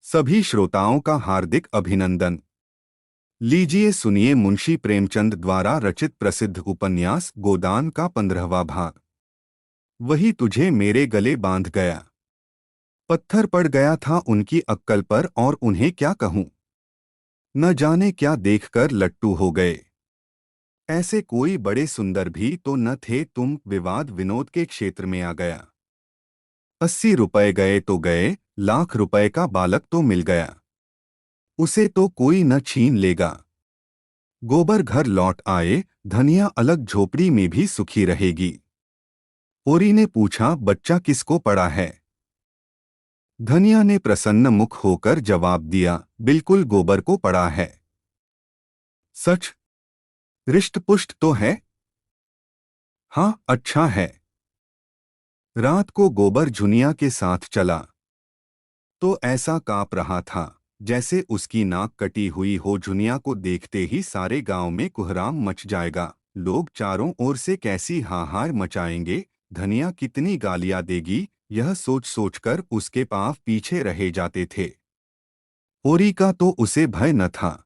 सभी श्रोताओं का हार्दिक अभिनंदन। लीजिए सुनिए मुंशी प्रेमचंद द्वारा रचित प्रसिद्ध उपन्यास गोदान का 15वां भाग। वही तुझे मेरे गले बांध गया। पत्थर पड़ गया था उनकी अक्कल पर और उन्हें क्या कहूं। न जाने क्या देखकर लट्टू हो गए। ऐसे कोई बड़े सुंदर भी तो न थे। तुम विवाद विनोद के क्षेत्र में आ गया। 80 रुपए गए तो गए, लाख रुपए का बालक तो मिल गया। उसे तो कोई न छीन लेगा। गोबर घर लौट आए, धनिया अलग झोपड़ी में भी सुखी रहेगी। ओरी ने पूछा, बच्चा किसको पड़ा है? धनिया ने प्रसन्न मुख होकर जवाब दिया, बिल्कुल गोबर को पड़ा है। सच? रिष्ट-पुष्ट तो है? हाँ, अच्छा है। रात को गोबर झुनिया के साथ चला तो ऐसा काँप रहा था जैसे उसकी नाक कटी हुई हो। झुनिया को देखते ही सारे गांव में कोहराम मच जाएगा। लोग चारों ओर से कैसी हाहार मचाएंगे। धनिया कितनी गालियां देगी, यह सोच सोचकर उसके पांव पीछे रहे जाते थे। ओरी का तो उसे भय न था।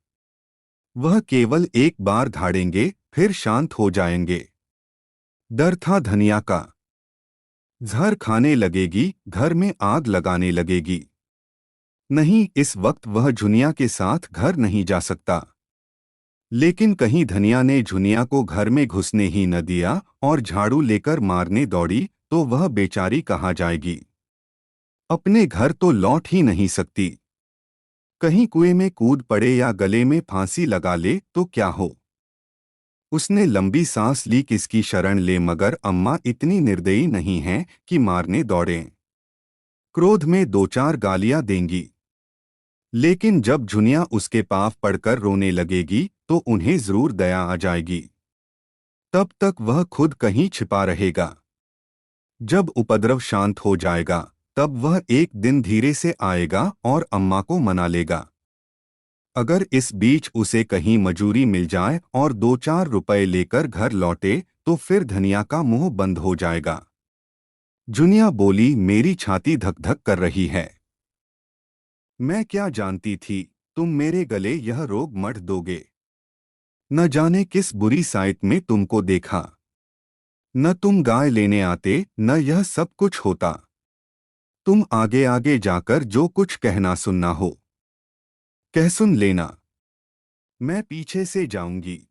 वह केवल एक बार धाड़ेंगे, फिर शांत हो जाएंगे। डर था धनिया का। जहर खाने लगेगी, घर में आग लगाने लगेगी। नहीं, इस वक्त वह झुनिया के साथ घर नहीं जा सकता। लेकिन कहीं धनिया ने झुनिया को घर में घुसने ही न दिया और झाड़ू लेकर मारने दौड़ी तो वह बेचारी कहाँ जाएगी। अपने घर तो लौट ही नहीं सकती। कहीं कुएं में कूद पड़े या गले में फांसी लगा ले तो क्या हो। उसने लंबी सांस ली, किसकी शरण ले, मगर अम्मा इतनी निर्दयी नहीं हैं कि मारने दौड़ें। क्रोध में दो चार गालियां देंगी, लेकिन जब झुनिया उसके पांव पड़कर रोने लगेगी तो उन्हें जरूर दया आ जाएगी। तब तक वह खुद कहीं छिपा रहेगा। जब उपद्रव शांत हो जाएगा तब वह एक दिन धीरे से आएगा और अम्मा को मना लेगा। अगर इस बीच उसे कहीं मजूरी मिल जाए और 2-4 रुपए लेकर घर लौटे तो फिर धनिया का मुंह बंद हो जाएगा। झुनिया बोली, मेरी छाती धक धक कर रही है। मैं क्या जानती थी तुम मेरे गले यह रोग मढ़ दोगे। न जाने किस बुरी साइट में तुमको देखा। न तुम गाय लेने आते, न यह सब कुछ होता। तुम आगे आगे जाकर जो कुछ कहना सुनना हो कह सुन लेना। मैं पीछे से जाऊंगी।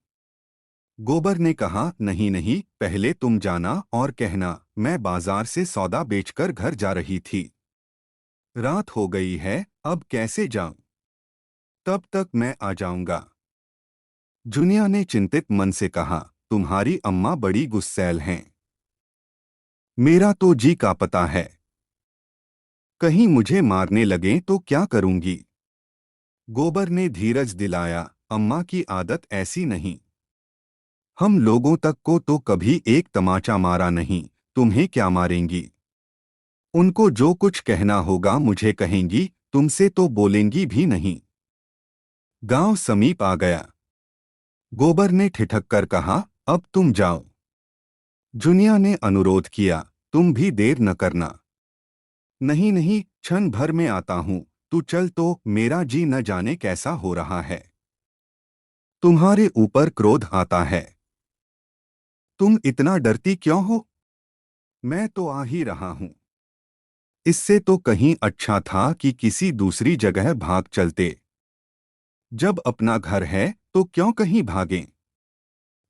गोबर ने कहा, नहीं नहीं, पहले तुम जाना और कहना मैं बाजार से सौदा बेचकर घर जा रही थी। रात हो गई है, अब कैसे जाऊं? तब तक मैं आ जाऊंगा। झुनिया ने चिंतित मन से कहा, तुम्हारी अम्मा बड़ी गुस्सैल हैं। मेरा तो जी का पता है। कहीं मुझे मारने लगें तो क्या करूंगी। गोबर ने धीरज दिलाया, अम्मा की आदत ऐसी नहीं। हम लोगों तक को तो कभी एक तमाचा मारा नहीं, तुम्हें क्या मारेंगी। उनको जो कुछ कहना होगा मुझे कहेंगी, तुमसे तो बोलेंगी भी नहीं। गांव समीप आ गया। गोबर ने ठिठक कर कहा, अब तुम जाओ। झुनिया ने अनुरोध किया, तुम भी देर न करना। नहीं नहीं, क्षण भर में आता हूं, तू चल तो, मेरा जी न जाने कैसा हो रहा है। तुम्हारे ऊपर क्रोध आता है। तुम इतना डरती क्यों हो? मैं तो आ ही रहा हूं। इससे तो कहीं अच्छा था कि किसी दूसरी जगह भाग चलते। जब अपना घर है तो क्यों कहीं भागें।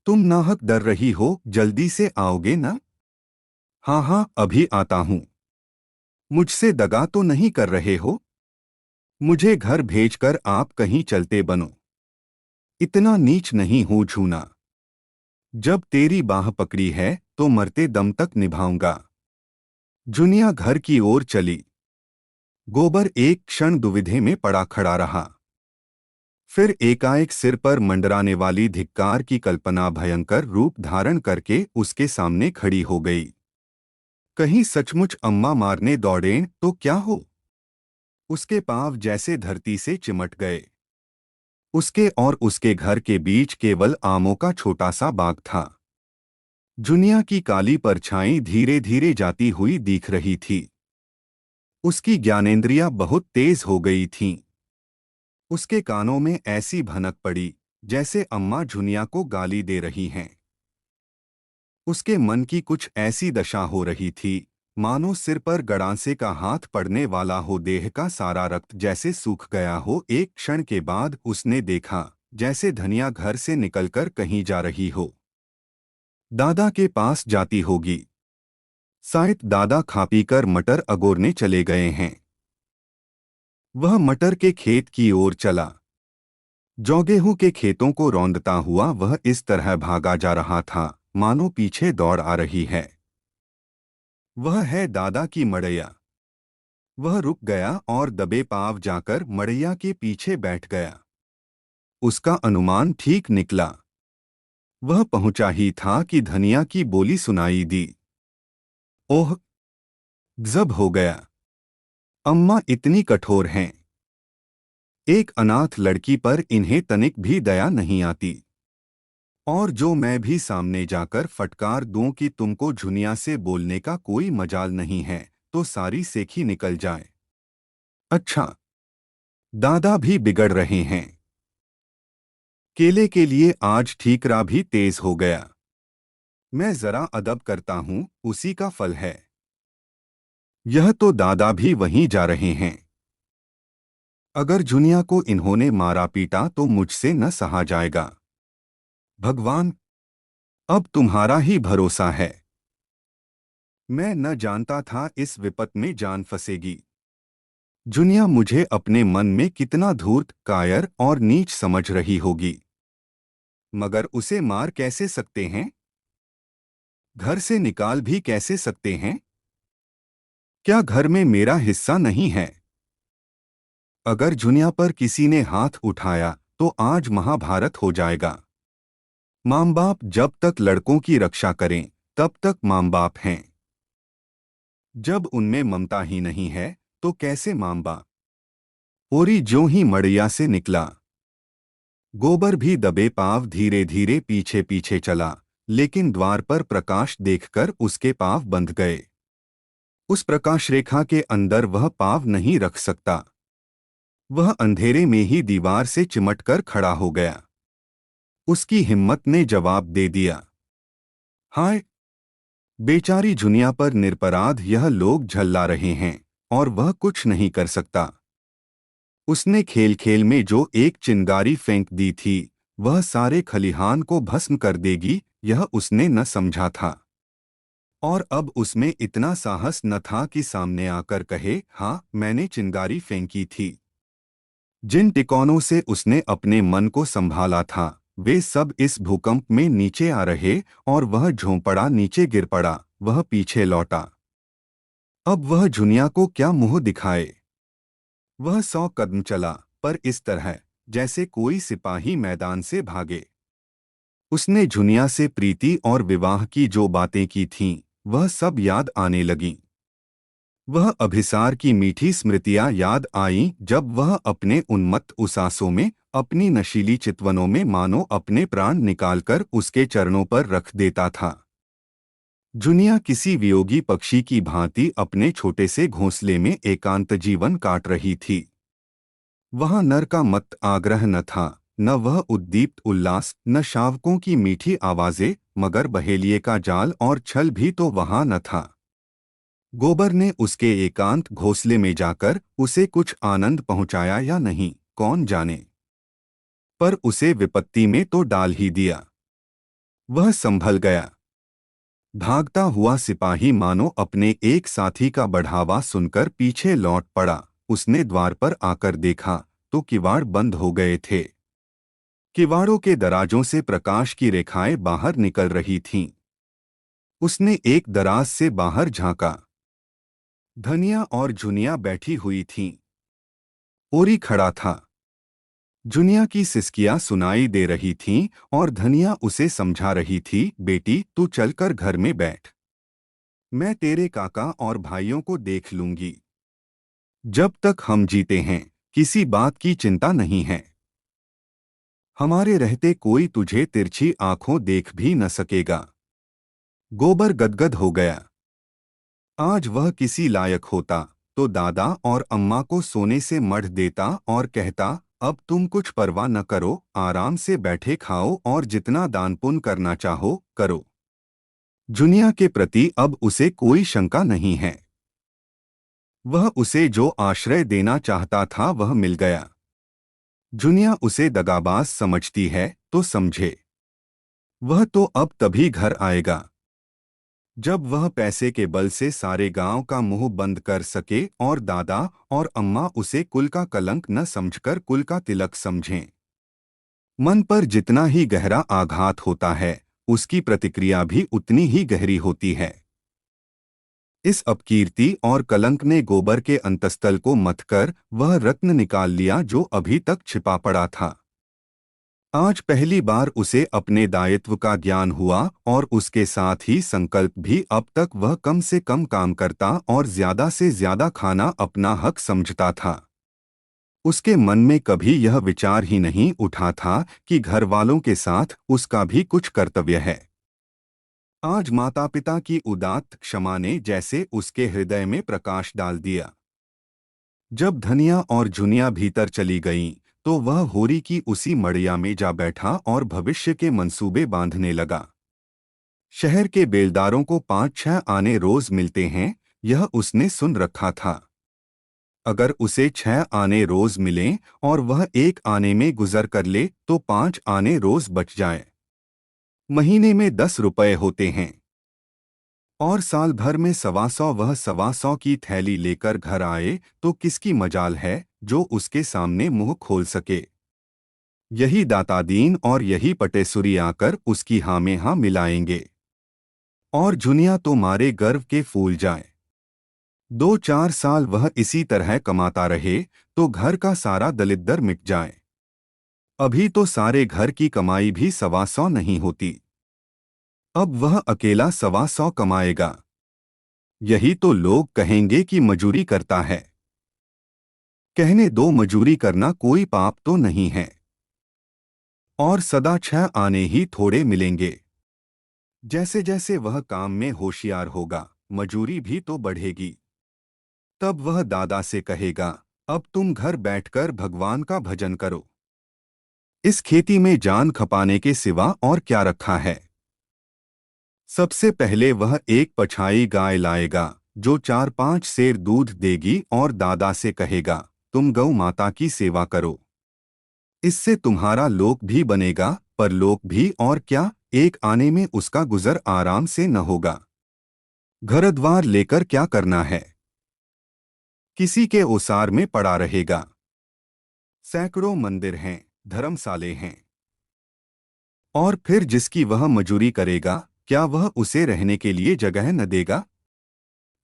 तुम नाहक डर रही हो, जल्दी से आओगे ना? हाँ हाँ, अभी आता हूं। मुझसे दगा तो नहीं कर रहे हो? मुझे घर भेजकर आप कहीं चलते बनो। इतना नीच नहीं हूं झूना। जब तेरी बाह पकड़ी है तो मरते दम तक निभाऊंगा। झुनिया घर की ओर चली। गोबर एक क्षण दुविधा में पड़ा खड़ा रहा। फिर एकाएक सिर पर मंडराने वाली धिक्कार की कल्पना भयंकर रूप धारण करके उसके सामने खड़ी हो गई। कहीं सचमुच अम्मा मारने दौड़ें तो क्या हो। उसके पांव जैसे धरती से चिमट गए। उसके और उसके घर के बीच केवल आमों का छोटा सा बाग था। झुनिया की काली परछाई धीरे धीरे जाती हुई दिख रही थी। उसकी ज्ञानेंद्रियां बहुत तेज हो गई थीं। उसके कानों में ऐसी भनक पड़ी जैसे अम्मा झुनिया को गाली दे रही हैं। उसके मन की कुछ ऐसी दशा हो रही थी मानो सिर पर गड़ासे का हाथ पड़ने वाला हो, देह का सारा रक्त जैसे सूख गया हो। एक क्षण के बाद उसने देखा जैसे धनिया घर से निकलकर कहीं जा रही हो। दादा के पास जाती होगी। शायद दादा खा पीकर मटर अगोरने चले गए हैं। वह मटर के खेत की ओर चला। जौ गेहूं के खेतों को रौंदता हुआ वह इस तरह भागा जा रहा था मानो पीछे दौड़ आ रही है। वह है दादा की मड़ैया। वह रुक गया और दबे पांव जाकर मड़ैया के पीछे बैठ गया। उसका अनुमान ठीक निकला। वह पहुंचा ही था कि धनिया की बोली सुनाई दी। ओह, गजब हो गया। अम्मा इतनी कठोर हैं। एक अनाथ लड़की पर इन्हें तनिक भी दया नहीं आती। और जो मैं भी सामने जाकर फटकार दूं कि तुमको झुनिया से बोलने का कोई मजाल नहीं है तो सारी सेखी निकल जाए। अच्छा, दादा भी बिगड़ रहे हैं। केले के लिए आज ठीकरा भी तेज हो गया। मैं जरा अदब करता हूं, उसी का फल है। यह तो दादा भी वहीं जा रहे हैं। अगर झुनिया को इन्होंने मारा पीटा तो मुझसे न सहा जाएगा। भगवान, अब तुम्हारा ही भरोसा है। मैं न जानता था इस विपत में जान फंसेगी। जुनिया मुझे अपने मन में कितना धूर्त, कायर और नीच समझ रही होगी। मगर उसे मार कैसे सकते हैं? घर से निकाल भी कैसे सकते हैं? क्या घर में मेरा हिस्सा नहीं है? अगर जुनिया पर किसी ने हाथ उठाया तो आज महाभारत हो जाएगा। माँ बाप जब तक लड़कों की रक्षा करें तब तक माँ बाप हैं। जब उनमें ममता ही नहीं है तो कैसे माँ बाप? ओरी ज्यों ही मड़ैया से निकला। गोबर भी दबे पांव धीरे धीरे पीछे पीछे चला, लेकिन द्वार पर प्रकाश देखकर उसके पांव बंध गए। उस प्रकाश रेखा के अंदर वह पांव नहीं रख सकता। वह अंधेरे में ही दीवार से चिमटकर खड़ा हो गया। उसकी हिम्मत ने जवाब दे दिया। हाय, बेचारी झुनिया पर निरपराध यह लोग झल्ला रहे हैं और वह कुछ नहीं कर सकता। उसने खेल खेल में जो एक चिंगारी फेंक दी थी वह सारे खलिहान को भस्म कर देगी, यह उसने न समझा था। और अब उसमें इतना साहस न था कि सामने आकर कहे, हाँ, मैंने चिंगारी फेंकी थी। जिन टिकौनों से उसने अपने मन को संभाला था वे सब इस भूकंप में नीचे आ रहे और वह झोंपड़ा नीचे गिर पड़ा। वह पीछे लौटा। अब वह झुनिया को क्या मुंह दिखाए? वह 100 कदम चला, पर इस तरह जैसे कोई सिपाही मैदान से भागे। उसने झुनिया से प्रीति और विवाह की जो बातें की थीं वह सब याद आने लगीं। वह अभिसार की मीठी स्मृतियां याद आईं जब वह अपने उन्मत्त उसासों में, अपनी नशीली चितवनों में मानो अपने प्राण निकालकर उसके चरणों पर रख देता था। जुनिया किसी वियोगी पक्षी की भांति अपने छोटे से घोंसले में एकांत जीवन काट रही थी। वहां नर का मत आग्रह न था, न वह उद्दीप्त उल्लास, न शावकों की मीठी आवाजें, मगर बहेलिये का जाल और छल भी तो वहां न था। गोबर ने उसके एकांत घोंसले में जाकर उसे कुछ आनंद पहुंचाया या नहीं, कौन जाने, पर उसे विपत्ति में तो डाल ही दिया। वह संभल गया। भागता हुआ सिपाही मानो अपने एक साथी का बढ़ावा सुनकर पीछे लौट पड़ा। उसने द्वार पर आकर देखा तो किवाड़ बंद हो गए थे। किवाड़ों के दराजों से प्रकाश की रेखाएं बाहर निकल रही थीं। उसने एक दराज से बाहर झांका। धनिया और झुनिया बैठी हुई थीं। ओरी खड़ा था। जुनिया की सिसकियां सुनाई दे रही थीं और धनिया उसे समझा रही थी, बेटी तू चलकर घर में बैठ, मैं तेरे काका और भाइयों को देख लूंगी। जब तक हम जीते हैं किसी बात की चिंता नहीं है। हमारे रहते कोई तुझे तिरछी आंखों देख भी न सकेगा। गोबर गदगद हो गया। आज वह किसी लायक होता तो दादा और अम्मा को सोने से मढ़ देता और कहता, अब तुम कुछ परवाह न करो, आराम से बैठे खाओ और जितना दान पुण्य करना चाहो करो। जुनिया के प्रति अब उसे कोई शंका नहीं है। वह उसे जो आश्रय देना चाहता था वह मिल गया। जुनिया उसे दगाबाज समझती है तो समझे। वह तो अब तभी घर आएगा जब वह पैसे के बल से सारे गांव का मुंह बंद कर सके और दादा और अम्मा उसे कुल का कलंक न समझकर कुल का तिलक समझें। मन पर जितना ही गहरा आघात होता है, उसकी प्रतिक्रिया भी उतनी ही गहरी होती है। इस अपकीर्ति और कलंक ने गोबर के अंतस्तल को मथकर वह रत्न निकाल लिया जो अभी तक छिपा पड़ा था। आज पहली बार उसे अपने दायित्व का ज्ञान हुआ और उसके साथ ही संकल्प भी। अब तक वह कम से कम काम करता और ज्यादा से ज्यादा खाना अपना हक समझता था। उसके मन में कभी यह विचार ही नहीं उठा था कि घर वालों के साथ उसका भी कुछ कर्तव्य है। आज माता पिता की उदात्त क्षमा ने जैसे उसके हृदय में प्रकाश डाल दिया। जब धनिया और झुनिया भीतर चली गईं, तो वह होरी की उसी मड़िया में जा बैठा और भविष्य के मंसूबे बांधने लगा। शहर के बेलदारों को 5-6 आने रोज मिलते हैं, यह उसने सुन रखा था। अगर उसे 6 आने रोज मिलें और वह 1 आने में गुजर कर ले तो 5 आने रोज बच जाए। महीने में 10 रुपए होते हैं और साल भर में 125 वह 125 की थैली लेकर घर आए तो किसकी मजाल है जो उसके सामने मुंह खोल सके। यही दातादीन और यही पटेसुरी आकर उसकी हाँ में हाँ मिलाएंगे और जुनिया तो मारे गर्व के फूल जाए। 2-4 साल वह इसी तरह कमाता रहे तो घर का सारा दलिद्दर मिट जाए। अभी तो सारे घर की कमाई भी 125 नहीं होती। अब वह अकेला 125 कमाएगा। यही तो लोग कहेंगे कि मजूरी करता है। कहने दो, मजूरी करना कोई पाप तो नहीं है। और सदा 6 आने ही थोड़े मिलेंगे। जैसे जैसे वह काम में होशियार होगा, मजूरी भी तो बढ़ेगी। तब वह दादा से कहेगा, अब तुम घर बैठकर भगवान का भजन करो। इस खेती में जान खपाने के सिवा और क्या रखा है। सबसे पहले वह एक पछाई गाय लाएगा जो 4-5 सेर दूध देगी और दादा से कहेगा, तुम गौ माता की सेवा करो। इससे तुम्हारा लोक भी बनेगा, परलोक भी। और क्या, 1 आने में उसका गुजर आराम से न होगा। घर द्वार लेकर क्या करना है, किसी के ओसार में पड़ा रहेगा। सैकड़ों मंदिर हैं, धर्मशाले हैं। और फिर जिसकी वह मजूरी करेगा, क्या वह उसे रहने के लिए जगह न देगा।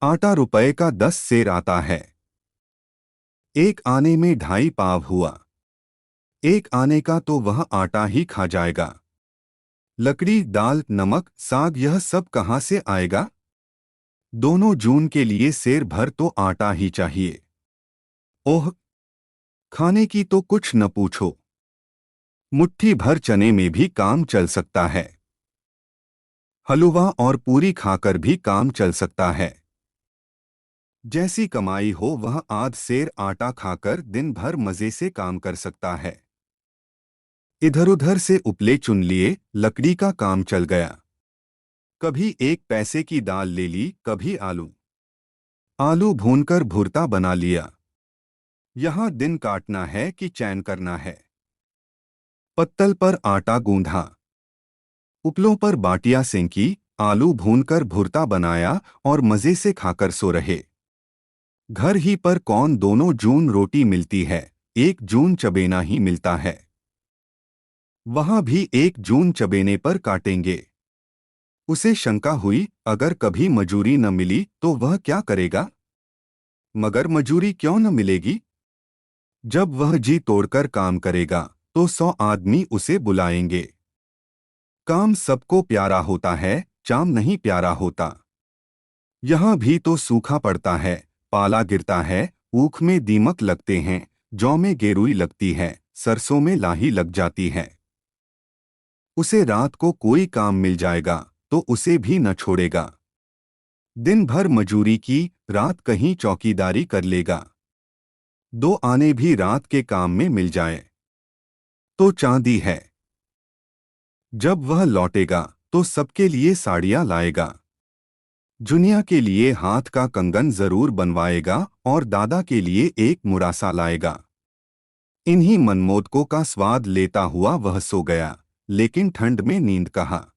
आटा रुपए का 10 सेर आता है। 1 आने में 2.5 पाव हुआ। 1 आने का तो वह आटा ही खा जाएगा। लकड़ी, दाल, नमक, साग, यह सब कहाँ से आएगा। दोनों जून के लिए सेर भर तो आटा ही चाहिए। ओह, खाने की तो कुछ न पूछो। मुट्ठी भर चने में भी काम चल सकता है। हलवा और पूरी खाकर भी काम चल सकता है। जैसी कमाई हो वह आध सेर आटा खाकर दिन भर मजे से काम कर सकता है। इधर उधर से उपले चुन लिए, लकड़ी का काम चल गया। कभी 1 पैसे की दाल ले ली, कभी आलू भूनकर भुर्ता बना लिया। यहाँ दिन काटना है कि चैन करना है। पत्तल पर आटा गूंधा, उपलों पर बाटियां सेंकी, आलू भूनकर भुर्ता बनाया और मजे से खाकर सो रहे। घर ही पर कौन 2 जून रोटी मिलती है, 1 जून चबेना ही मिलता है। वहां भी 1 जून चबेने पर काटेंगे। उसे शंका हुई, अगर कभी मजूरी न मिली तो वह क्या करेगा। मगर मजूरी क्यों न मिलेगी। जब वह जी तोड़कर काम करेगा तो 100 आदमी उसे बुलाएंगे। काम सबको प्यारा होता है, चाम नहीं प्यारा होता। यहाँ भी तो सूखा पड़ता है, पाला गिरता है, ऊख में दीमक लगते हैं, जौ में गेरुई लगती है, सरसों में लाही लग जाती है। उसे रात को कोई काम मिल जाएगा तो उसे भी न छोड़ेगा। दिन भर मजूरी की, रात कहीं चौकीदारी कर लेगा। 2 आने भी रात के काम में मिल जाए तो चांदी है। जब वह लौटेगा तो सबके लिए साड़ियां लाएगा। जुनिया के लिए हाथ का कंगन जरूर बनवाएगा और दादा के लिए एक मुरासा लाएगा। इन्हीं मनमोदकों का स्वाद लेता हुआ वह सो गया, लेकिन ठंड में नींद कहाँ।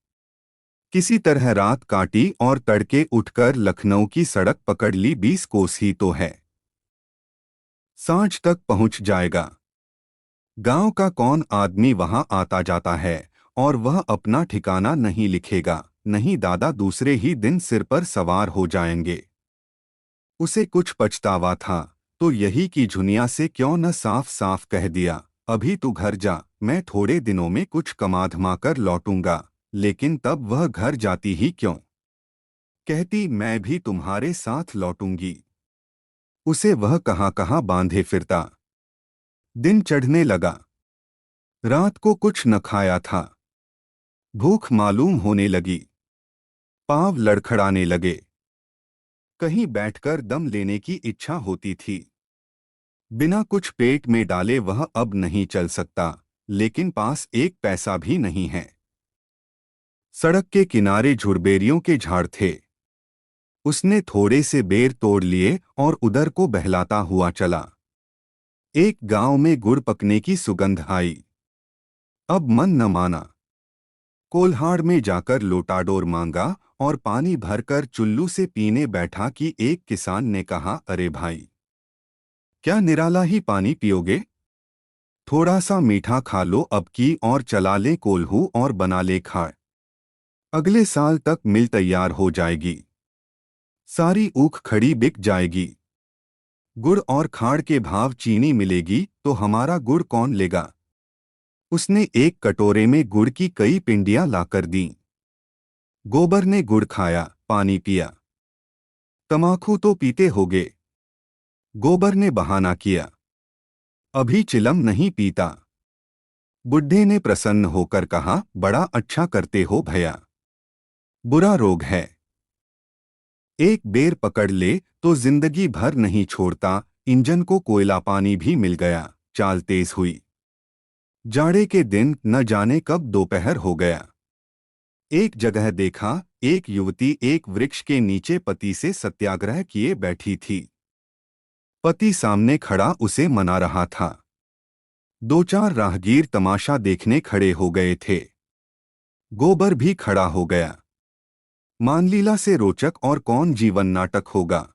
किसी तरह रात काटी और तड़के उठकर लखनऊ की सड़क पकड़ ली। 20 कोस ही तो है, सांझ तक पहुंच जाएगा। गांव का कौन आदमी वहां आता जाता है और वह अपना ठिकाना नहीं लिखेगा। नहीं, दादा दूसरे ही दिन सिर पर सवार हो जाएंगे। उसे कुछ पछतावा था तो यही कि झुनिया से क्यों न साफ साफ कह दिया, अभी तू घर जा, मैं थोड़े दिनों में कुछ कमा धमा कर लौटूंगा। लेकिन तब वह घर जाती ही क्यों, कहती मैं भी तुम्हारे साथ लौटूंगी। उसे वह कहाँ कहाँ बांधे फिरता। दिन चढ़ने लगा। रात को कुछ न खाया था। भूख मालूम होने लगी। पांव लड़खड़ाने लगे। कहीं बैठकर दम लेने की इच्छा होती थी। बिना कुछ पेट में डाले वह अब नहीं चल सकता, लेकिन पास एक पैसा भी नहीं है। सड़क के किनारे झुरबेरियों के झाड़ थे। उसने थोड़े से बेर तोड़ लिए और उधर को बहलाता हुआ चला। एक गांव में गुड़ पकने की सुगंध आई। अब मन न माना। कोल्हाड़ में जाकर लोटाडोर मांगा और पानी भरकर चुल्लू से पीने बैठा कि एक किसान ने कहा, अरे भाई, क्या निराला ही पानी पियोगे? थोड़ा सा मीठा खा लो अब की और चला ले कोल्हू और बना ले खाड़। अगले साल तक मिल तैयार हो जाएगी। सारी ऊख खड़ी बिक जाएगी। गुड़ और खाड़ के भाव चीनी मिलेगी तो हमारा गुड़ कौन लेगा? उसने एक कटोरे में गुड़ की कई पिंडियां लाकर दी। गोबर ने गुड़ खाया, पानी पिया। तमाकू तो पीते होगे। गोबर ने बहाना किया, अभी चिलम नहीं पीता। बुढ़े ने प्रसन्न होकर कहा, बड़ा अच्छा करते हो भैया। बुरा रोग है, एक बेर पकड़ ले तो जिंदगी भर नहीं छोड़ता। इंजन को कोयला पानी भी मिल गया। चाल तेज हुई। जाड़े के दिन न जाने कब दोपहर हो गया। एक जगह देखा, एक युवती एक वृक्ष के नीचे पति से सत्याग्रह किए बैठी थी। पति सामने खड़ा उसे मना रहा था। 2-4 राहगीर तमाशा देखने खड़े हो गए थे। गोबर भी खड़ा हो गया। मानलीला से रोचक और कौन जीवन नाटक होगा।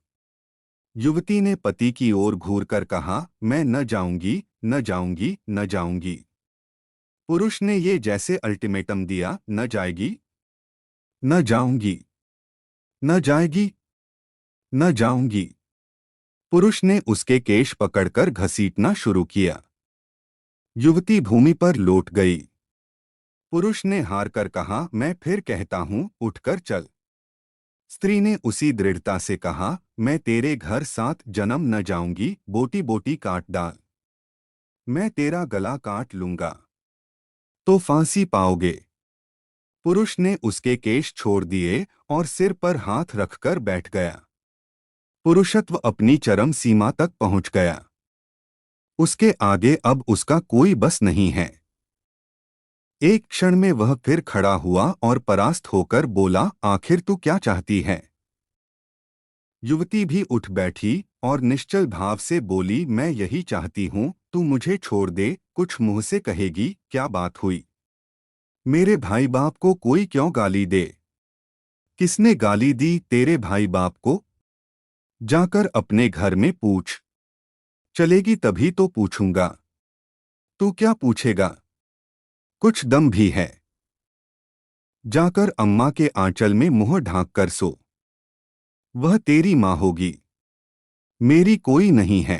युवती ने पति की ओर घूरकर कहा, मैं न जाऊंगी, न जाऊंगी, न जाऊंगी। पुरुष ने ये जैसे अल्टीमेटम दिया, न जाएगी, न जाऊंगी, न जाएगी, न जाऊंगी। पुरुष ने उसके केश पकड़कर घसीटना शुरू किया। युवती भूमि पर लौट गई। पुरुष ने हार कर कहा, मैं फिर कहता हूं, उठकर चल। स्त्री ने उसी दृढ़ता से कहा, मैं तेरे घर 7 जन्म न जाऊंगी, बोटी बोटी काट डाल। मैं तेरा गला काट लूंगा तो फांसी पाओगे। पुरुष ने उसके केश छोड़ दिए और सिर पर हाथ रखकर बैठ गया। पुरुषत्व अपनी चरम सीमा तक पहुंच गया। उसके आगे अब उसका कोई बस नहीं है। एक क्षण में वह फिर खड़ा हुआ और परास्त होकर बोला, आखिर तू क्या चाहती है? युवती भी उठ बैठी और निश्चल भाव से बोली, मैं यही चाहती हूं, तू मुझे छोड़ दे। कुछ मुंह से कहेगी, क्या बात हुई? मेरे भाई बाप को कोई क्यों गाली दे? किसने गाली दी तेरे भाई बाप को? जाकर अपने घर में पूछ। चलेगी तभी तो पूछूंगा। तू क्या पूछेगा? कुछ दम भी है। जाकर अम्मा के आंचल में मुंह ढांक कर सो। वह तेरी माँ होगी, मेरी कोई नहीं है।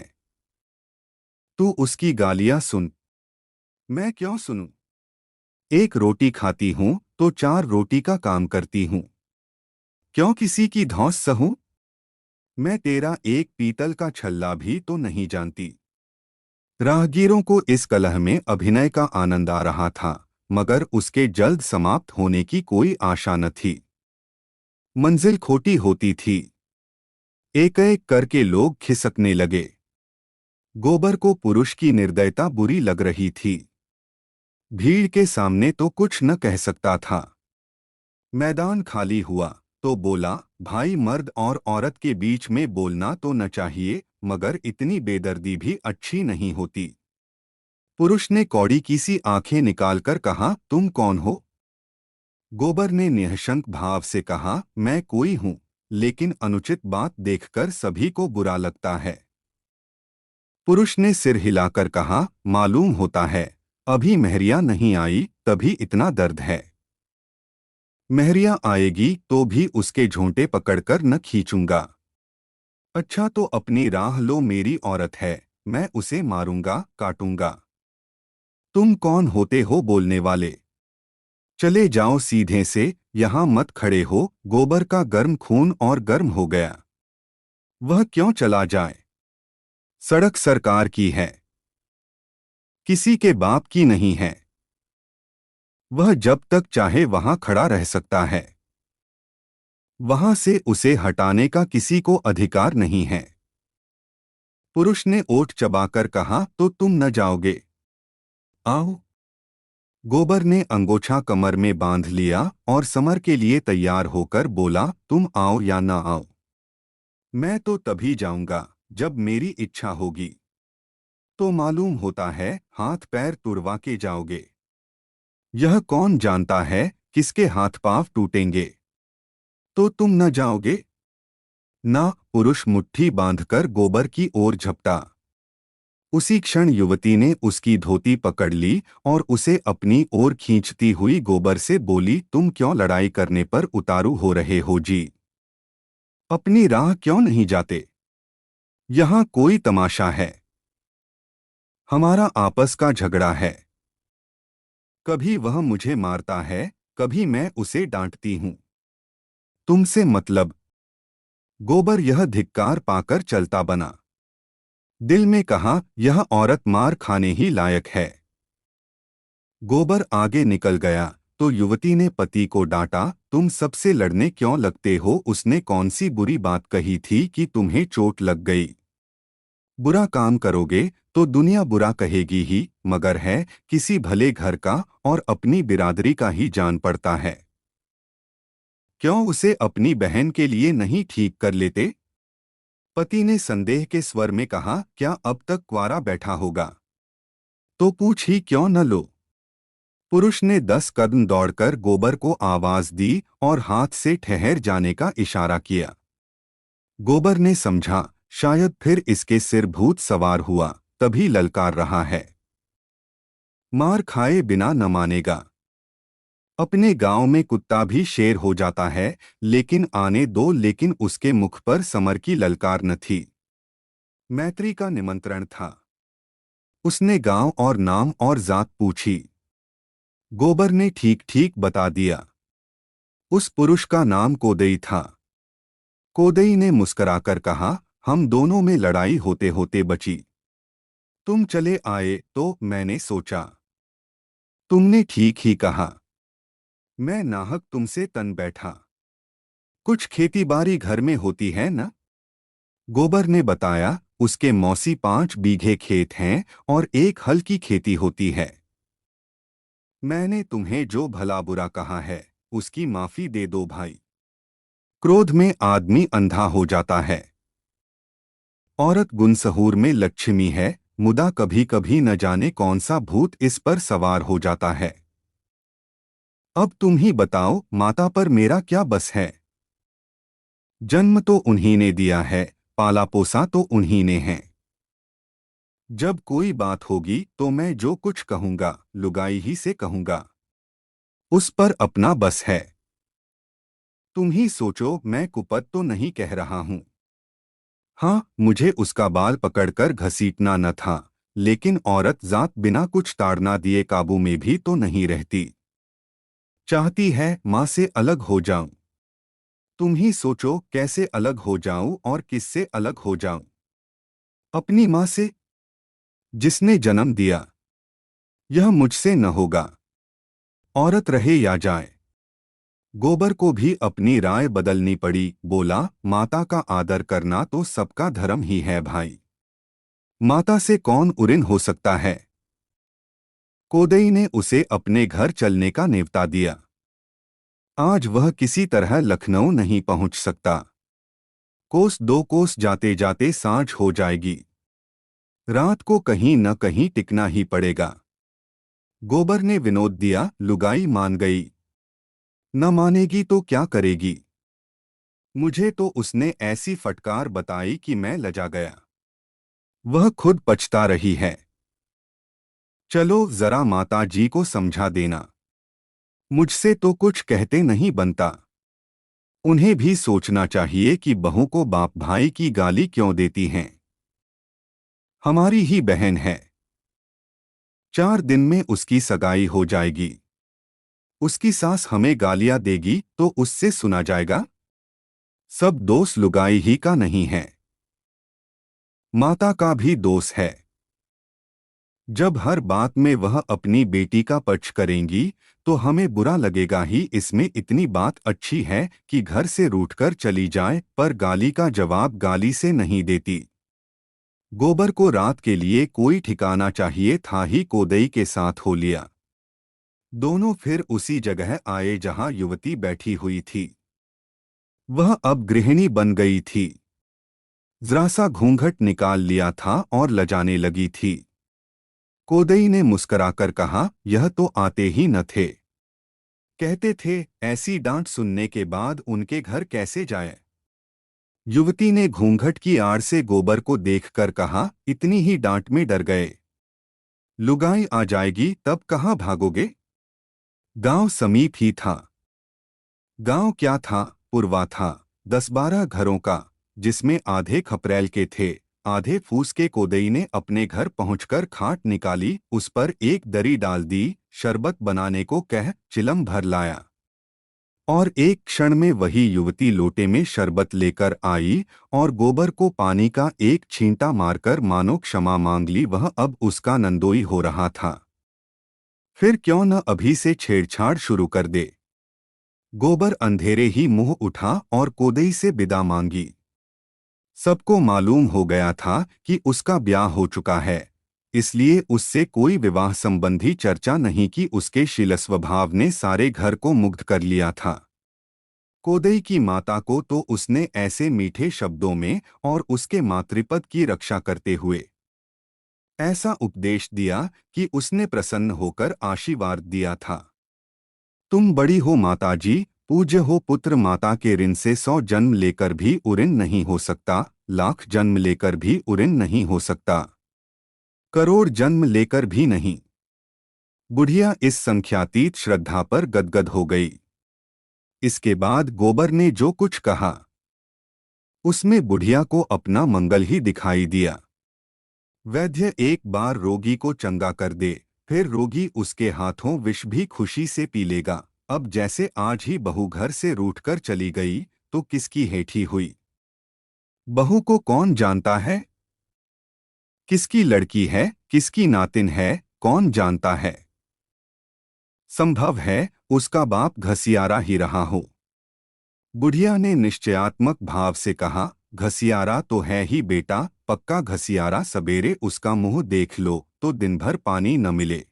तू उसकी गालियां सुन। मैं क्यों सुनूं? एक रोटी खाती हूं तो 4 रोटी का काम करती हूं। क्यों किसी की धौंस सहूं? मैं तेरा एक पीतल का छल्ला भी तो नहीं जानती। राहगीरों को इस कलह में अभिनय का आनंद आ रहा था, मगर उसके जल्द समाप्त होने की कोई आशा न थी। मंजिल खोटी होती थी। एक एक करके लोग खिसकने लगे। गोबर को पुरुष की निर्दयता बुरी लग रही थी। भीड़ के सामने तो कुछ न कह सकता था। मैदान खाली हुआ तो बोला, भाई, मर्द और औरत के बीच में बोलना तो न चाहिए, मगर इतनी बेदर्दी भी अच्छी नहीं होती। पुरुष ने कौड़ी की सी आंखें निकालकर कहा, तुम कौन हो? गोबर ने निःशंक भाव से कहा, मैं कोई हूं, लेकिन अनुचित बात देखकर सभी को बुरा लगता है। पुरुष ने सिर हिलाकर कहा, मालूम होता है, अभी महरिया नहीं आई तभी इतना दर्द है। महरिया आएगी तो भी उसके झोंटे पकड़कर न खींचूंगा। अच्छा तो अपनी राह लो, मेरी औरत है, मैं उसे मारूंगा, काटूंगा। तुम कौन होते हो बोलने वाले? चले जाओ सीधे से, यहां मत खड़े हो। गोबर का गर्म खून और गर्म हो गया। वह क्यों चला जाए? सड़क सरकार की है, किसी के बाप की नहीं है। वह जब तक चाहे वहां खड़ा रह सकता है। वहां से उसे हटाने का किसी को अधिकार नहीं है। पुरुष ने ओठ चबाकर कहा, तो तुम न जाओगे? आओ। गोबर ने अंगोछा कमर में बांध लिया और समर के लिए तैयार होकर बोला, तुम आओ या ना आओ, मैं तो तभी जाऊंगा जब मेरी इच्छा होगी। तो मालूम होता है हाथ पैर तुड़वा के जाओगे। यह कौन जानता है किसके हाथ पांव टूटेंगे। तो तुम न जाओगे? ना। पुरुष मुट्ठी बांधकर गोबर की ओर झपटा। उसी क्षण युवती ने उसकी धोती पकड़ ली और उसे अपनी ओर खींचती हुई गोबर से बोली, तुम क्यों लड़ाई करने पर उतारू हो रहे हो जी? अपनी राह क्यों नहीं जाते? यहाँ कोई तमाशा है। हमारा आपस का झगड़ा है। कभी वह मुझे मारता है, कभी मैं उसे डांटती हूँ। तुमसे मतलब? गोबर यह धिक्कार पाकर चलता बना। दिल में कहा, यह औरत मार खाने ही लायक है। गोबर आगे निकल गया तो युवती ने पति को डांटा, तुम सबसे लड़ने क्यों लगते हो? उसने कौन सी बुरी बात कही थी कि तुम्हें चोट लग गई? बुरा काम करोगे तो दुनिया बुरा कहेगी ही, मगर है किसी भले घर का और अपनी बिरादरी का ही जान पड़ता है। क्यों उसे अपनी बहन के लिए नहीं ठीक कर लेते? पति ने संदेह के स्वर में कहा, क्या अब तक कुंवारा बैठा होगा? तो पूछ ही क्यों न लो। पुरुष ने 10 कदम दौड़कर गोबर को आवाज दी और हाथ से ठहर जाने का इशारा किया। गोबर ने समझा शायद फिर इसके सिर भूत सवार हुआ, तभी ललकार रहा है। मार खाए बिना न मानेगा। अपने गांव में कुत्ता भी शेर हो जाता है, लेकिन आने दो। लेकिन उसके मुख पर समर की ललकार न थी। मैत्री का निमंत्रण था। उसने गांव और नाम और जात पूछी। गोबर ने ठीक ठीक बता दिया। उस पुरुष का नाम कोदई था। कोदई ने मुस्कराकर कहा, हम दोनों में लड़ाई होते होते बची। तुम चले आए तो मैंने सोचा। तुमने ठीक ही कहा। मैं नाहक तुमसे तन बैठा। कुछ खेतीबाड़ी घर में होती है न? गोबर ने बताया, उसके मौसी 5 बीघे खेत हैं और एक हल की खेती होती है। मैंने तुम्हें जो भला बुरा कहा है उसकी माफी दे दो भाई। क्रोध में आदमी अंधा हो जाता है। औरत गुनसहूर में लक्ष्मी है, मुदा कभी कभी न जाने कौन सा भूत इस पर सवार हो जाता है। अब तुम ही बताओ, माता पर मेरा क्या बस है? जन्म तो उन्हीं ने दिया है, पाला पोसा तो उन्हीं ने है। जब कोई बात होगी तो मैं जो कुछ कहूंगा लुगाई ही से कहूंगा। उस पर अपना बस है। तुम ही सोचो, मैं कुपत तो नहीं कह रहा हूं। हाँ, मुझे उसका बाल पकड़कर घसीटना न था, लेकिन औरत जात बिना कुछ ताड़ना दिए काबू में भी तो नहीं रहती। चाहती है माँ से अलग हो जाऊं। तुम ही सोचो, कैसे अलग हो जाऊं और किससे अलग हो जाऊं? अपनी माँ से, जिसने जन्म दिया। यह मुझसे न होगा। औरत रहे या जाए, गोबर को भी अपनी राय बदलनी पड़ी, बोला, माता का आदर करना तो सबका धर्म ही है भाई। माता से कौन उरिन हो सकता है। कोदई ने उसे अपने घर चलने का न्योता दिया। आज वह किसी तरह लखनऊ नहीं पहुंच सकता। कोस दो कोस जाते जाते सांझ हो जाएगी। रात को कहीं न कहीं टिकना ही पड़ेगा। गोबर ने विनोद दिया, लुगाई मान गई। न मानेगी तो क्या करेगी। मुझे तो उसने ऐसी फटकार बताई कि मैं लजा गया। वह खुद पछता रही है। चलो जरा माता जी को समझा देना। मुझसे तो कुछ कहते नहीं बनता। उन्हें भी सोचना चाहिए कि बहू को बाप भाई की गाली क्यों देती हैं। हमारी ही बहन है। 4 दिन में उसकी सगाई हो जाएगी। उसकी सास हमें गालियां देगी तो उससे सुना जाएगा। सब दोष लुगाई ही का नहीं है, माता का भी दोष है। जब हर बात में वह अपनी बेटी का पक्ष करेंगी तो हमें बुरा लगेगा ही। इसमें इतनी बात अच्छी है कि घर से रूठकर चली जाए, पर गाली का जवाब गाली से नहीं देती। गोबर को रात के लिए कोई ठिकाना चाहिए था ही कोदई के साथ हो लिया। दोनों फिर उसी जगह आए जहां युवती बैठी हुई थी। वह अब गृहिणी बन गई थी। जरा सा घूंघट निकाल लिया था और लजाने लगी थी। कोदई ने मुस्कराकर कहा, यह तो आते ही न थे। कहते थे ऐसी डांट सुनने के बाद उनके घर कैसे जाए। युवती ने घूंघट की आड़ से गोबर को देखकर कहा, इतनी ही डांट में डर गए। लुगाई आ जाएगी तब कहाँ भागोगे। गांव समीप ही था। गांव क्या था, पुरवा था। 10-12 घरों का, जिसमें आधे खपरैल के थे, आधे फूस के। कोदई ने अपने घर पहुंचकर खाट निकाली, उस पर एक दरी डाल दी, शरबत बनाने को कह चिलम भर लाया। और एक क्षण में वही युवती लोटे में शरबत लेकर आई और गोबर को पानी का एक छींटा मारकर मानो क्षमा मांग ली। वह अब उसका नंदोई हो रहा था। फिर क्यों न अभी से छेड़छाड़ शुरू कर दे। गोबर अंधेरे ही मुंह उठा और कोदई से विदा मांगी। सबको मालूम हो गया था कि उसका ब्याह हो चुका है, इसलिए उससे कोई विवाह संबंधी चर्चा नहीं की। उसके शील स्वभाव ने सारे घर को मुग्ध कर लिया था। कोदई की माता को तो उसने ऐसे मीठे शब्दों में और उसके मातृपद की रक्षा करते हुए ऐसा उपदेश दिया कि उसने प्रसन्न होकर आशीर्वाद दिया था। तुम बड़ी हो माताजी, पूज्य हो पुत्र। माता के ऋण से 100 जन्म लेकर भी उऋण नहीं हो सकता, लाख जन्म लेकर भी उऋण नहीं हो सकता, करोड़ जन्म लेकर भी नहीं। बुढ़िया इस संख्यातीत श्रद्धा पर गदगद हो गई। इसके बाद गोबर ने जो कुछ कहा उसमें बुढ़िया को अपना मंगल ही दिखाई दिया। वैद्य एक बार रोगी को चंगा कर दे, फिर रोगी उसके हाथों विष भी खुशी से पी लेगा। अब जैसे आज ही बहू घर से रूठकर चली गई तो किसकी हेठी हुई। बहू को कौन जानता है, किसकी लड़की है, किसकी नातिन है, कौन जानता है। संभव है उसका बाप घसियारा ही रहा हो। बुढ़िया ने निश्चयात्मक भाव से कहा, घसियारा तो है ही बेटा, पक्का घसियारा। सवेरे उसका मुंह देख लो तो दिन भर पानी न मिले।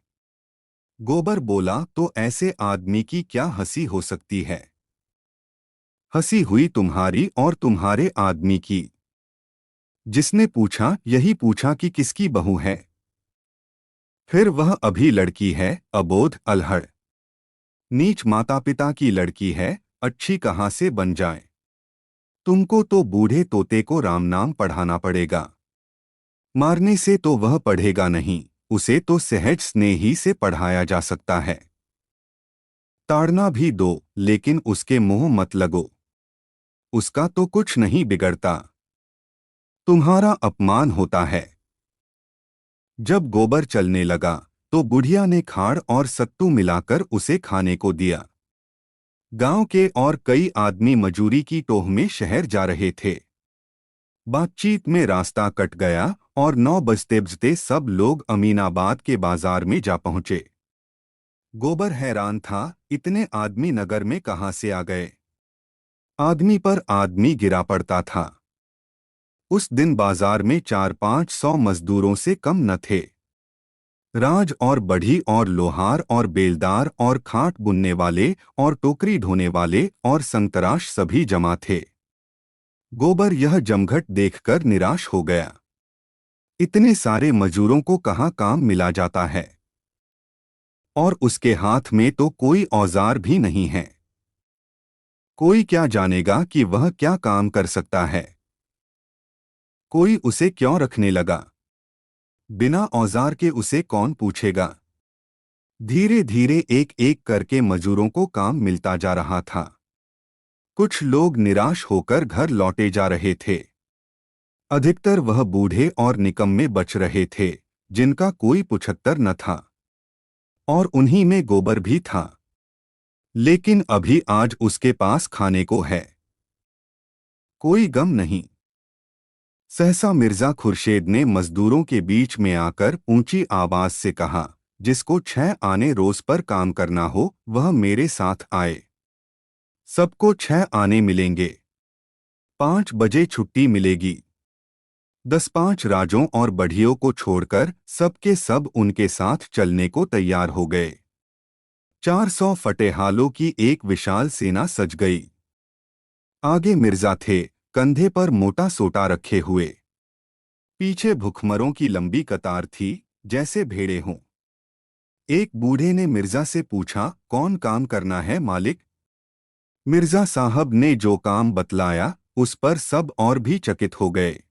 गोबर बोला, तो ऐसे आदमी की क्या हंसी हो सकती है। हंसी हुई तुम्हारी और तुम्हारे आदमी की। जिसने पूछा यही पूछा कि किसकी बहू है। फिर वह अभी लड़की है, अबोध अलहड़। नीच माता पिता की लड़की है, अच्छी कहाँ से बन जाए। तुमको तो बूढ़े तोते को राम नाम पढ़ाना पड़ेगा। मारने से तो वह पढ़ेगा नहीं, उसे तो सहज स्नेह ही से पढ़ाया जा सकता है। ताड़ना भी दो, लेकिन उसके मुंह मत लगो। उसका तो कुछ नहीं बिगड़ता, तुम्हारा अपमान होता है। जब गोबर चलने लगा तो बुढ़िया ने खाड़ और सत्तू मिलाकर उसे खाने को दिया। गांव के और कई आदमी मजूरी की टोह में शहर जा रहे थे। बातचीत में रास्ता कट गया और 9 बजते बजते सब लोग अमीनाबाद के बाजार में जा पहुंचे। गोबर हैरान था, इतने आदमी नगर में कहाँ से आ गए। आदमी पर आदमी गिरा पड़ता था। उस दिन बाजार में 400-500 मजदूरों से कम न थे। राज और बढ़ी और लोहार और बेलदार और खाट बुनने वाले और टोकरी ढोने वाले और संतराश सभी जमा थे। गोबर यह जमघट देखकर निराश हो गया। इतने सारे मजदूरों को कहाँ काम मिला जाता है, और उसके हाथ में तो कोई औजार भी नहीं है। कोई क्या जानेगा कि वह क्या काम कर सकता है। कोई उसे क्यों रखने लगा। बिना औजार के उसे कौन पूछेगा। धीरे धीरे एक एक करके मजदूरों को काम मिलता जा रहा था। कुछ लोग निराश होकर घर लौटे जा रहे थे। अधिकतर वह बूढ़े और निकम्मे बच रहे थे, जिनका कोई पुछत्तर न था। और उन्हीं में गोबर भी था। लेकिन अभी आज उसके पास खाने को है। कोई गम नहीं। सहसा मिर्जा खुर्शेद ने मजदूरों के बीच में आकर ऊंची आवाज से कहा, जिसको 6 आने रोज पर काम करना हो वह मेरे साथ आए। सबको 6 आने मिलेंगे। 5 बजे छुट्टी मिलेगी। 10-5 राजों और बढ़ियों को छोड़कर सबके सब उनके साथ चलने को तैयार हो गए। 400 फटेहालों की एक विशाल सेना सज गई। आगे मिर्जा थे, कंधे पर मोटा सोटा रखे हुए। पीछे भुखमरों की लंबी कतार थी, जैसे भेड़े हों। एक बूढ़े ने मिर्जा से पूछा, कौन काम करना है मालिक। मिर्जा साहब ने जो काम बतलाया, उस पर सब और भी चकित हो गए।